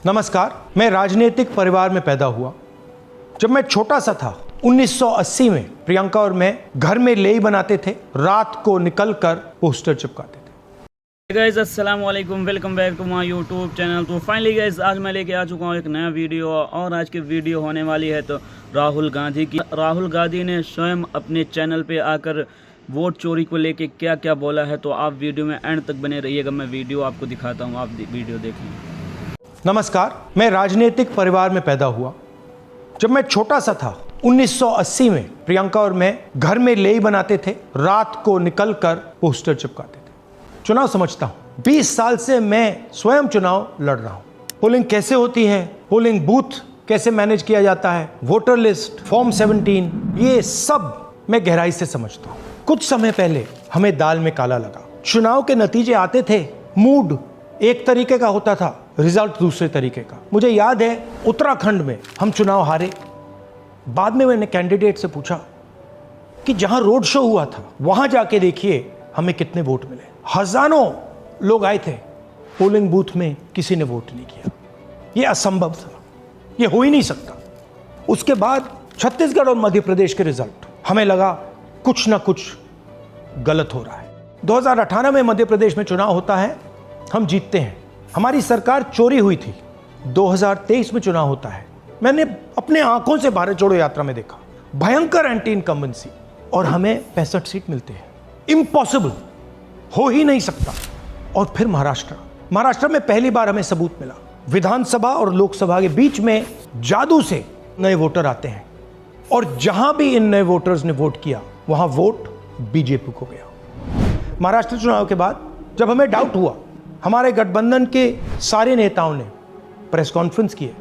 नमस्कार। मैं राजनीतिक परिवार में पैदा हुआ। जब मैं छोटा सा था 1980 में प्रियंका और मैं घर में लेई बनाते थे, रात को निकलकर पोस्टर चिपकाते थे। गाइस अस्सलाम वालेकुम, welcome back to my YouTube channel. तो फाइनली गाइस आज मैं लेके आ चुका हूँ एक नया वीडियो और आज की वीडियो होने वाली है तो राहुल गांधी की। राहुल गांधी ने स्वयं अपने चैनल पे आकर वोट चोरी को लेके क्या क्या बोला है, तो आप वीडियो में एंड तक बने रहिएगा। मैं वीडियो आपको दिखाता हूँ, आप वीडियो देखें। नमस्कार। मैं राजनीतिक परिवार में पैदा हुआ। जब मैं छोटा सा था 1980 में प्रियंका और मैं घर में लेई बनाते थे, रात को निकलकर पोस्टर चिपकाते थे। चुनाव समझता हूं। 20 साल से मैं स्वयं चुनाव लड़ रहा हूं। पोलिंग कैसे होती है, पोलिंग बूथ कैसे मैनेज किया जाता है, वोटर लिस्ट, फॉर्म 17, ये सब मैं गहराई से समझता हूं। कुछ समय पहले हमें दाल में काला लगा। चुनाव के नतीजे आते थे, मूड एक तरीके का होता था, रिजल्ट दूसरे तरीके का। मुझे याद है उत्तराखंड में हम चुनाव हारे। बाद में मैंने कैंडिडेट से पूछा कि जहां रोड शो हुआ था वहां जाके देखिए हमें कितने वोट मिले। हजारों लोग आए थे, पोलिंग बूथ में किसी ने वोट नहीं किया। ये असंभव था, ये हो ही नहीं सकता। उसके बाद छत्तीसगढ़ और मध्य प्रदेश के रिजल्ट, हमें लगा कुछ ना कुछ गलत हो रहा है। 2018 में मध्य प्रदेश में चुनाव होता है, हम जीतते हैं। हमारी सरकार चोरी हुई थी। 2023 में चुनाव होता है, मैंने अपने आंखों से भारत जोड़ो यात्रा में देखा, भयंकर एंटी इनकम्बेंसी, और हमें 65 सीट मिलते हैं। इम्पॉसिबल, हो ही नहीं सकता। और फिर महाराष्ट्र में पहली बार हमें सबूत मिला। विधानसभा और लोकसभा के बीच में जादू से नए वोटर आते हैं, और जहां भी इन नए वोटर्स ने वोट किया वहां वोट बीजेपी को गया। महाराष्ट्र चुनाव के बाद जब हमें डाउट हुआ, हमारे गठबंधन के सारे नेताओं ने प्रेस कॉन्फ्रेंस किए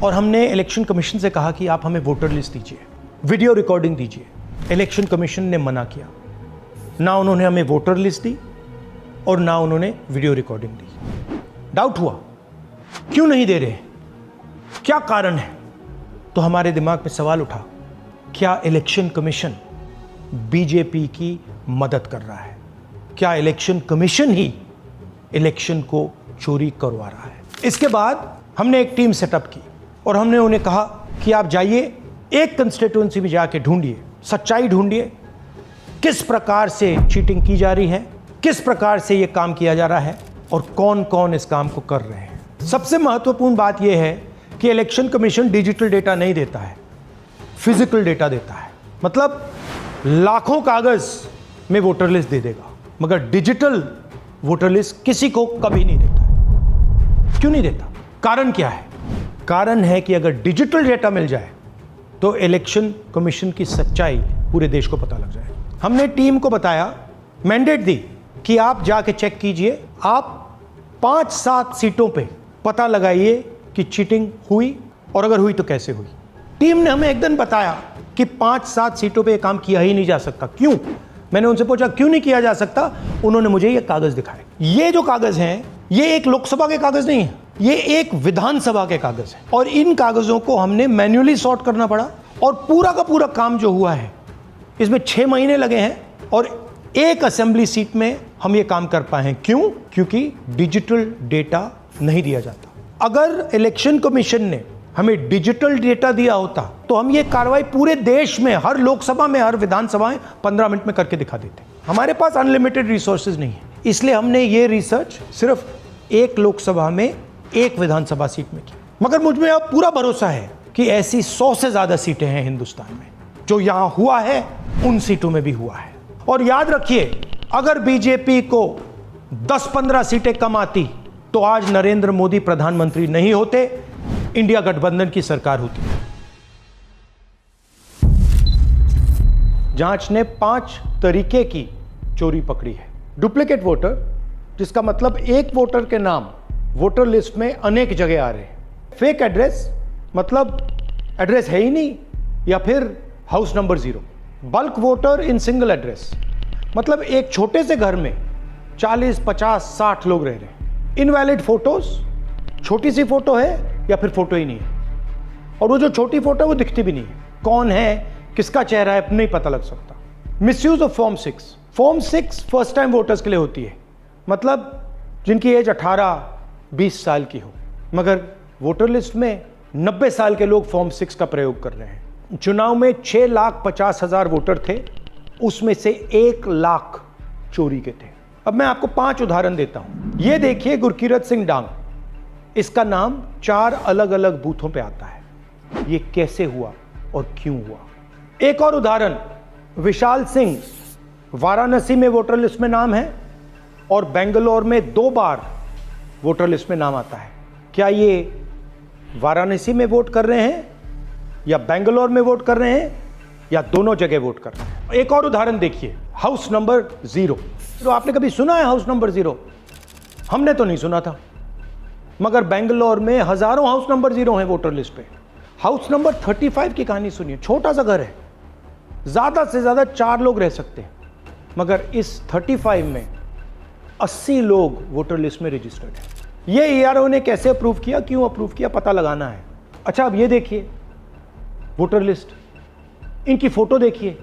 और हमने इलेक्शन कमीशन से कहा कि आप हमें वोटर लिस्ट दीजिए, वीडियो रिकॉर्डिंग दीजिए। इलेक्शन कमीशन ने मना किया। ना उन्होंने हमें वोटर लिस्ट दी और ना उन्होंने वीडियो रिकॉर्डिंग दी। डाउट हुआ, क्यों नहीं दे रहे, क्या कारण है? तो हमारे दिमाग में सवाल उठा, क्या इलेक्शन कमीशन बीजेपी की मदद कर रहा है? क्या इलेक्शन कमीशन ही इलेक्शन को चोरी करवा रहा है? इसके बाद हमने एक टीम सेटअप की और हमने उन्हें कहा कि आप जाइए, एक कंस्टिट्यूएंसी में जाके ढूंढिए, सच्चाई ढूंढिए, किस प्रकार से चीटिंग की जा रही है, किस प्रकार से ये काम किया जा रहा है और कौन कौन इस काम को कर रहे हैं। सबसे महत्वपूर्ण बात यह है कि इलेक्शन कमीशन डिजिटल डेटा नहीं देता है, फिजिकल डेटा देता है। मतलब लाखों कागज में वोटर लिस्ट दे देगा, मगर डिजिटल वोटर लिस्ट किसी को कभी नहीं देता है। क्यों नहीं देता? कारण क्या है? कारण है कि अगर डिजिटल डेटा मिल जाए तो इलेक्शन कमीशन की सच्चाई पूरे देश को पता लग जाए। हमने टीम को बताया, मैंडेट दी कि आप जाके चेक कीजिए, आप 5-7 सीटों पे पता लगाइए कि चीटिंग हुई, और अगर हुई तो कैसे हुई। टीम ने हमें एक दिन बताया कि 5-7 सीटों पे ये काम किया ही नहीं जा सकता। क्यों? मैंने उनसे पूछा क्यों नहीं किया जा सकता। उन्होंने मुझे ये कागज दिखाए। ये जो कागज हैं, ये एक लोकसभा के कागज नहीं है, ये एक विधानसभा के कागज है, और इन कागजों को हमने मैन्युअली सॉर्ट करना पड़ा। और पूरा का पूरा काम जो हुआ है, इसमें 6 महीने लगे हैं, और एक असेंबली सीट में हम ये काम कर पाए हैं। क्यों? क्योंकि डिजिटल डेटा नहीं दिया जाता। अगर इलेक्शन कमीशन ने हमें डिजिटल डेटा दिया होता तो हम ये कार्रवाई पूरे देश में, हर लोकसभा में, हर विधानसभा में 15 मिनट में करके दिखा देते। हमारे पास अनलिमिटेड रिसोर्सेज नहीं है, इसलिए हमने ये रिसर्च सिर्फ एक लोकसभा में, एक विधानसभा सीट में की। मगर मुझ में अब पूरा भरोसा है कि ऐसी 100 से ज्यादा सीटें हैं हिंदुस्तान में। जो यहां हुआ है उन सीटों में भी हुआ है। और याद रखिए, अगर बीजेपी को 10-15 सीटें कम आती तो आज नरेंद्र मोदी प्रधानमंत्री नहीं होते, इंडिया गठबंधन की सरकार होती। जांच ने 5 तरीके की चोरी पकड़ी है। डुप्लीकेट वोटर, जिसका मतलब एक वोटर के नाम वोटर लिस्ट में अनेक जगह आ रहे हैं। फेक एड्रेस, मतलब एड्रेस है ही नहीं, या फिर house number 0। Bulk voter in single address, मतलब एक छोटे से घर में 40, 50, 60 लोग रह रहे हैं। इनवैलिड फोटोज, छोटी सी फोटो है या फिर फोटो ही नहीं है, और वो जो छोटी फोटो है वो दिखती भी नहीं है। कौन है, किसका चेहरा है, नहीं पता लग सकता। Misuse of form 6। Form 6 first time voters के लिए होती है, मतलब जिनकी एज 18-20 साल की हो, मगर वोटर लिस्ट में 90 साल के लोग फॉर्म 6 का प्रयोग कर रहे हैं। चुनाव में 6,50,000 वोटर थे, उसमें से 1 लाख चोरी के थे। अब मैं आपको 5 उदाहरण देता हूं। यह देखिए गुरकीरत सिंह डांग, इसका नाम 4 अलग अलग बूथों पे आता है। यह कैसे हुआ और क्यों हुआ? एक और उदाहरण, विशाल सिंह, वाराणसी में वोटर लिस्ट में नाम है और बेंगलोर में 2 बार वोटर लिस्ट में नाम आता है। क्या ये वाराणसी में वोट कर रहे हैं या बेंगलोर में वोट कर रहे हैं या दोनों जगह वोट कर रहे हैं? एक और उदाहरण देखिए, हाउस नंबर 0। तो आपने कभी सुना है हाउस नंबर 0? हमने तो नहीं सुना था, मगर बेंगलोर में हजारों हाउस नंबर 0 हैं वोटर लिस्ट पे। हाउस नंबर 35 की कहानी सुनिए। छोटा सा घर है, ज्यादा से ज्यादा 4 लोग रह सकते हैं, मगर इस 35 में 80 लोग वोटर लिस्ट में रजिस्टर्ड हैं। ये ERO ने कैसे अप्रूव किया, क्यों अप्रूव किया, पता लगाना है। अच्छा, अब ये देखिए वोटर लिस्ट, इनकी फोटो देखिए,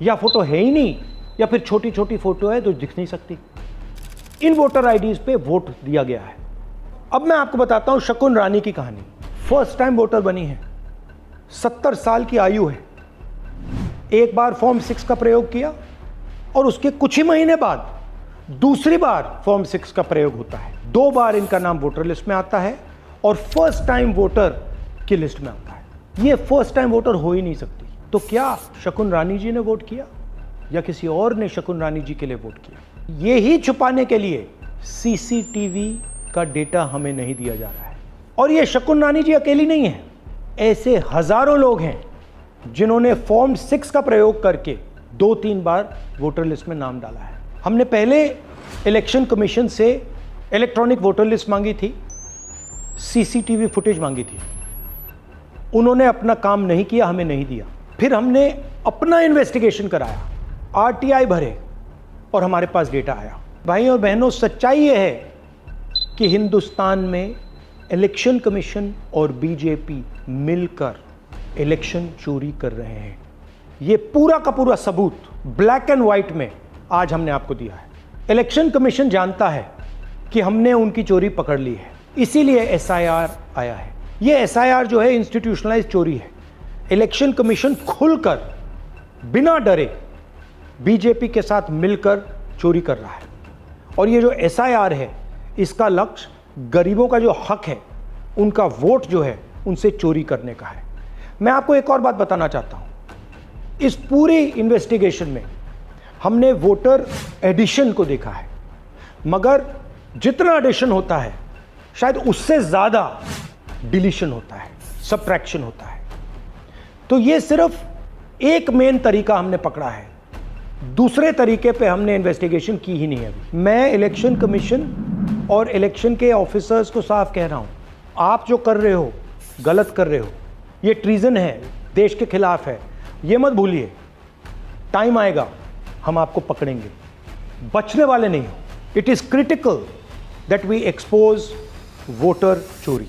या फोटो है ही नहीं या फिर छोटी छोटी फोटो है तो दिख नहीं सकती। इन वोटर आईडीज पे वोट दिया गया है। अब मैं आपको बताता हूं शकुन रानी की कहानी। फर्स्ट टाइम वोटर बनी है, 70 साल की आयु है। एक बार फॉर्म 6 का प्रयोग किया और उसके कुछ ही महीने बाद दूसरी बार फॉर्म 6 का प्रयोग होता है। 2 बार इनका नाम वोटर लिस्ट में आता है और फर्स्ट टाइम वोटर की लिस्ट में आता है। ये फर्स्ट टाइम वोटर हो ही नहीं सकती। तो क्या शकुन रानी जी ने वोट किया या किसी और ने शकुन रानी जी के लिए वोट किया? ये ही छुपाने के लिए CCTV का डेटा हमें नहीं दिया जा रहा है। और ये शकुन रानी जी अकेली नहीं है, ऐसे हजारों लोग हैं जिन्होंने फॉर्म 6 का प्रयोग करके 2-3 बार वोटर लिस्ट में नाम डाला है। हमने पहले इलेक्शन कमीशन से इलेक्ट्रॉनिक वोटर लिस्ट मांगी थी, CCTV फुटेज मांगी थी। उन्होंने अपना काम नहीं किया, हमें नहीं दिया। फिर हमने अपना इन्वेस्टिगेशन कराया, RTI भरे और हमारे पास डेटा आया। भाई और बहनों, सच्चाई यह है कि हिंदुस्तान में इलेक्शन कमीशन और BJP मिलकर इलेक्शन चोरी कर रहे हैं। ये पूरा का पूरा सबूत ब्लैक एंड व्हाइट में आज हमने आपको दिया है। इलेक्शन कमीशन जानता है कि हमने उनकी चोरी पकड़ ली है, इसीलिए SIR आया है। ये SIR जो है इंस्टीट्यूशनलाइज चोरी है। इलेक्शन कमीशन खुलकर बिना डरे BJP के साथ मिलकर चोरी कर रहा है। और ये जो SIR है, इसका लक्ष्य गरीबों का जो हक है, उनका वोट जो है, उनसे चोरी करने का है। मैं आपको एक और बात बताना चाहता हूं। इस पूरी इन्वेस्टिगेशन में हमने वोटर एडिशन को देखा है, मगर जितना एडिशन होता है शायद उससे ज़्यादा डिलीशन होता है, सबट्रैक्शन होता है। तो ये सिर्फ एक मेन तरीका हमने पकड़ा है, दूसरे तरीके पे हमने इन्वेस्टिगेशन की ही नहीं है अभी। मैं इलेक्शन कमीशन और इलेक्शन के ऑफिसर्स को साफ कह रहा हूँ, आप जो कर रहे हो गलत कर रहे हो, ये ट्रीजन है, देश के खिलाफ है। ये मत भूलिए, टाइम आएगा हम आपको पकड़ेंगे, बचने वाले नहीं हो। It is critical that we expose voter चोरी।